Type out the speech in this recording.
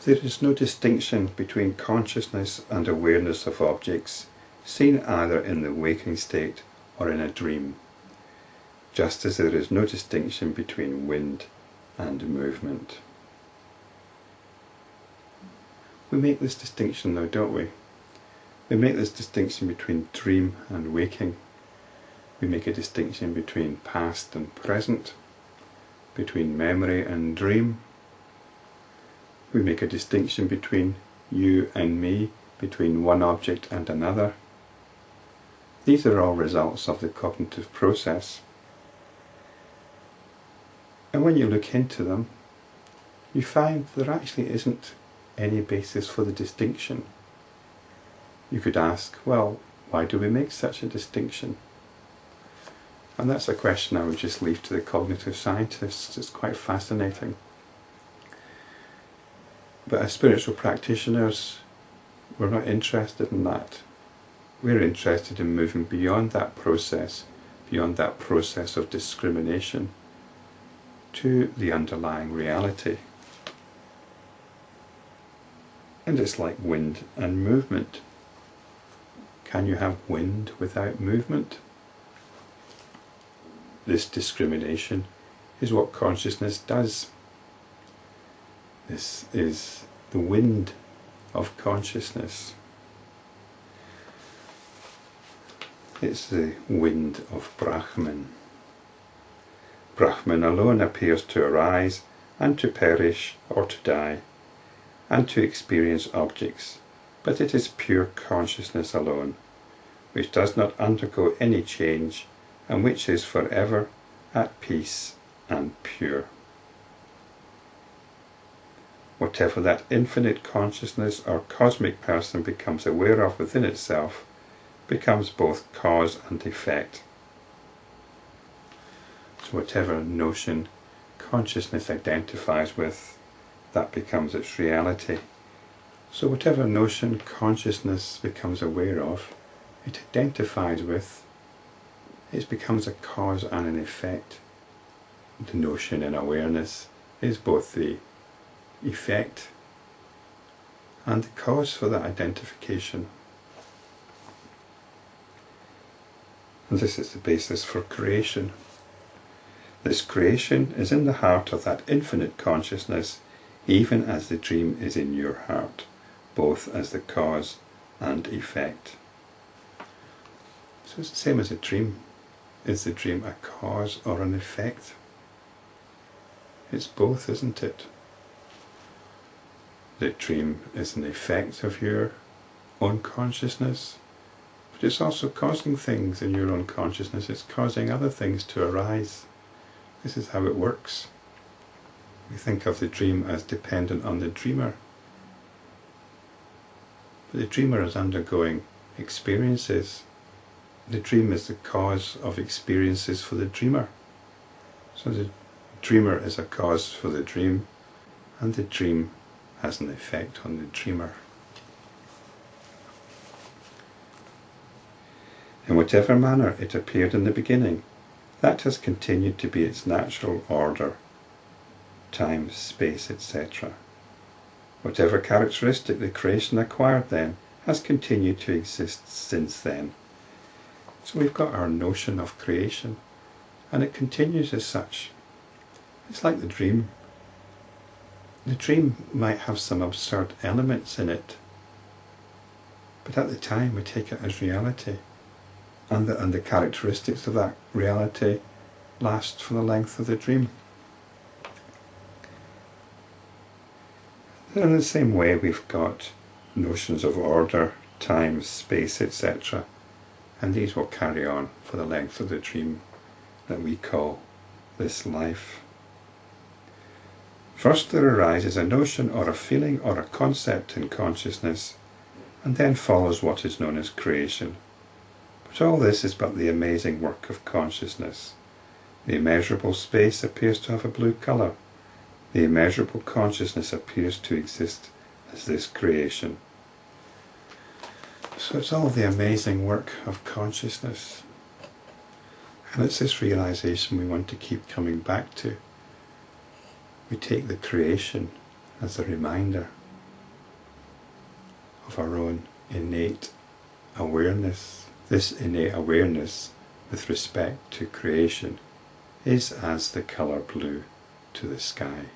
There is no distinction between consciousness and awareness of objects seen either in the waking state or in a dream, just as there is no distinction between wind and movement. We make this distinction now, don't we? We make this distinction between dream and waking. We make a distinction between past and present, between memory and dream. We make a distinction between you and me, between one object and another. These are all results of the cognitive process. And when you look into them, you find there actually isn't any basis for the distinction. You could ask, well, why do we make such a distinction? And that's a question I would just leave to the cognitive scientists. It's quite fascinating. But as spiritual practitioners, we're not interested in that. We're interested in moving beyond that process of discrimination, to the underlying reality. And it's like wind and movement. Can you have wind without movement? This discrimination is what consciousness does. This is the wind of consciousness. It's the wind of Brahman. Brahman alone appears to arise and to perish or to die, and to experience objects, but it is pure consciousness alone, which does not undergo any change, and which is forever at peace and pure. Whatever that infinite consciousness or cosmic person becomes aware of within itself becomes both cause and effect. So whatever notion consciousness identifies with, that becomes its reality. So whatever notion consciousness becomes aware of, it identifies with, it becomes a cause and an effect. The notion in awareness is both the effect and the cause for that identification. And this is the basis for creation. This creation is in the heart of that infinite consciousness, even as the dream is in your heart, both as the cause and effect. So it's the same as a dream. Is the dream a cause or an effect? It's both, isn't it? The dream is an effect of your own consciousness, but it's also causing things in your own consciousness. It's causing other things to arise. This is how it works. We think of the dream as dependent on the dreamer. But the dreamer is undergoing experiences. The dream is the cause of experiences for the dreamer. So the dreamer is a cause for the dream, and the dream has an effect on the dreamer. In whatever manner it appeared in the beginning, that has continued to be its natural order, time, space, etc. Whatever characteristic the creation acquired then has continued to exist since then. So we've got our notion of creation, and it continues as such. It's like the dream. The dream might have some absurd elements in it, but at the time we take it as reality, and the characteristics of that reality last for the length of the dream. And in the same way we've got notions of order, time, space, etc., and these will carry on for the length of the dream that we call this life. First there arises a notion or a feeling or a concept in consciousness, and then follows what is known as creation. But all this is but the amazing work of consciousness. The immeasurable space appears to have a blue colour. The immeasurable consciousness appears to exist as this creation. So it's all the amazing work of consciousness. And it's this realization we want to keep coming back to. We take the creation as a reminder of our own innate awareness. This innate awareness with respect to creation is as the colour blue to the sky.